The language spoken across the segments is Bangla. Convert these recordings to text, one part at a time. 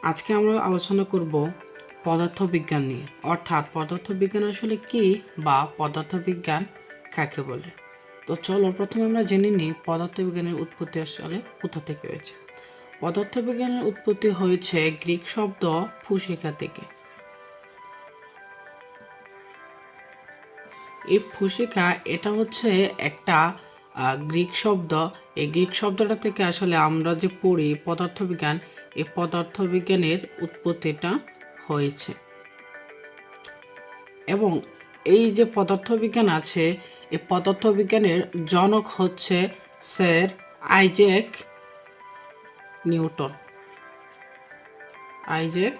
আজকে আমরা আলোচনা করব পদার্থবিজ্ঞান নিয়ে, অর্থাৎ পদার্থবিজ্ঞান আসলে কি বা পদার্থবিজ্ঞান কাকে বলে। তো চলো প্রথমে আমরা জেনে নিই পদার্থবিজ্ঞানের উৎপত্তি আসলে কোথা থেকে হয়েছে। পদার্থবিজ্ঞানের উৎপত্তি হয়েছে গ্রিক শব্দ ফুসিকা থেকে। এই ফুসিকা এটা হচ্ছে একটা গ্রিক শব্দ। এই গ্রিক শব্দটা থেকে আসলে আমরা যে পড়ি পদার্থবিজ্ঞান, এই পদার্থবিজ্ঞানের উৎপত্তিটা হয়েছে। এবং এই যে পদার্থবিজ্ঞান আছে, এই পদার্থবিজ্ঞানের জনক হচ্ছে sir Isaac Newton. Isaac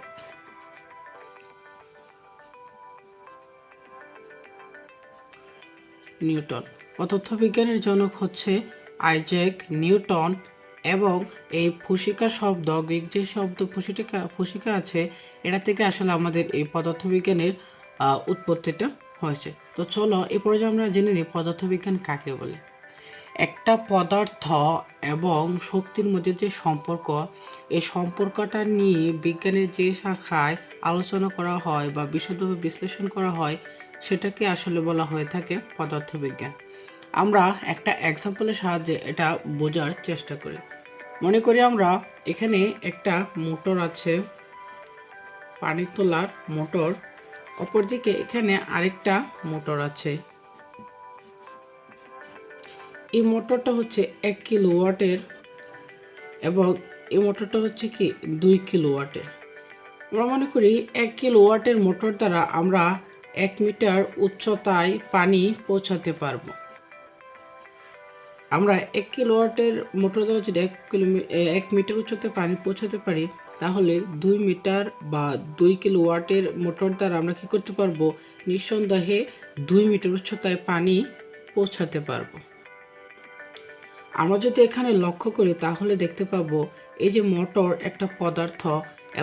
Newton পদার্থবিজ্ঞানের জনক হচ্ছে আইজ্যাক নিউটন। এবং এই ফুসিকা শব্দ, গ্রিক যে শব্দ ফুসিকা আছে, এটা থেকে আসলে আমাদের এই পদার্থবিজ্ঞানের উৎপত্তিটা হয়েছে। তো চলো এই পর্যায়ে আমরা জেনে নিই পদার্থবিজ্ঞান কাকে বলে। একটা পদার্থ এবং শক্তির মধ্যে যে সম্পর্ক, এই সম্পর্কটা নিয়ে বিজ্ঞানের যে শাখায় আলোচনা করা হয় বা বিশদভাবে বিশ্লেষণ করা হয়, সেটাকে আসলে বলা হয়ে থাকে পদার্থবিজ্ঞান। আমরা একটা এক্সাম্পলের সাহায্যে এটা বোঝার চেষ্টা করি। মনে করি আমরা এখানে একটা মোটর আছে, পানি তোলার মোটর, অপরদিকে এখানে আরেকটা মোটর আছে। এই মোটরটা হচ্ছে 1 কিলোওয়াটের এবং এই মোটরটা হচ্ছে কি 2 কিলোওয়াটের। আমরা মনে করি 1 কিলোওয়াটের মোটর দ্বারা আমরা 1 মিটার উচ্চতায় পানি পৌঁছাতে পারবো। আমরা 1 কিলোওয়াটের মোটর দ্বারা যদি 1 মিটার উচ্চতায় পানি পৌঁছাতে পারি, তাহলে 2 মিটার বা 2 কিলোওয়াটের মোটর দ্বারা আমরা কি করতে পারবো? নিঃসন্দেহে 2 মিটার উচ্চতায় পানি পৌঁছাতে পারবো। আমরা যদি এখানে লক্ষ্য করি তাহলে দেখতে পাবো এই যে মোটর একটা পদার্থ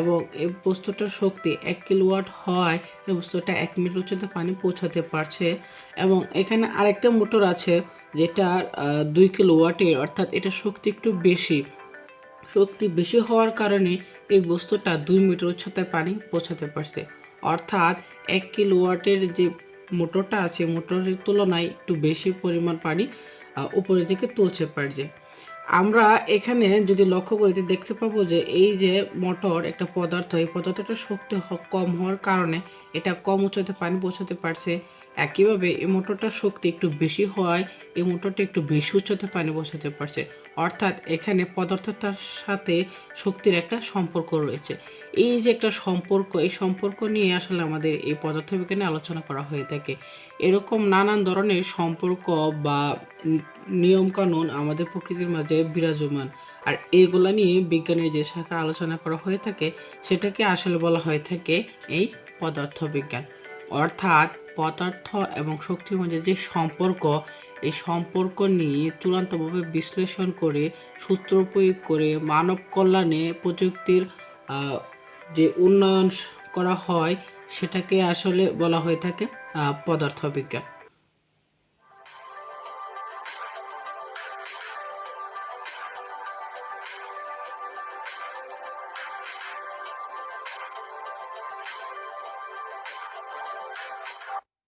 এবং এই বস্তুটার শক্তি 1 কিলোওয়াট হয়, এই বস্তুটা 1 মিটার উচ্চতায় পানি পৌঁছাতে পারছে। এবং এখানে আরেকটা মোটর আছে যেটা 2 কিলোওয়াটের, অর্থাৎ এটা শক্তি একটু বেশি। শক্তি বেশি হওয়ার কারণে এই বস্তুটা 2 মিটার উচ্চতায় পানি পৌঁছাতে পারছে। অর্থাৎ 1 কিলোওয়াটের যে মোটরটা আছে, মোটরের তুলনায় একটু বেশি পরিমাণ পানি উপরের দিকে তুলছে পারছে। আমরা এখানে যদি লক্ষ্য করি দেখতে পাবো যে এই যে মোটর একটা পদার্থ, এই পদার্থটার শক্তি কম হওয়ার কারণে এটা কম উচ্চতায় পানি পৌঁছাতে পারছে। একইভাবে এই মোটরটার শক্তি একটু বেশি হওয়ায় এই মোটরটা একটু বেশি উচ্চতায় পানি পৌঁছাতে পারছে। অর্থাৎ এখানে পদার্থটার সাথে শক্তির একটা সম্পর্ক রয়েছে। এই যে একটা সম্পর্ক, এই সম্পর্ক নিয়ে আসলে আমাদের এই পদার্থবিজ্ঞানে আলোচনা করা হয়ে থাকে। এরকম নানান ধরনের সম্পর্ক বা নিয়মকানুন আমাদের প্রকৃতির মাঝে বিরাজমান। আর এইগুলা নিয়ে বিজ্ঞানের যে শাখা আলোচনা করা হয়ে থাকে, সেটাকে আসলে বলা হয়ে থাকে এই পদার্থবিজ্ঞান। অর্থাৎ পদার্থ এবং শক্তির মধ্যে যে সম্পর্ক, এই সম্পর্ক নিয়ে চূড়ান্তভাবে বিশ্লেষণ করে সূত্র প্রয়োগ করে মানব কল্যাণে প্রযুক্তির যে উন্নয়ন করা হয়, সেটাকে আসলে বলা হয়ে থাকে পদার্থবিজ্ঞান।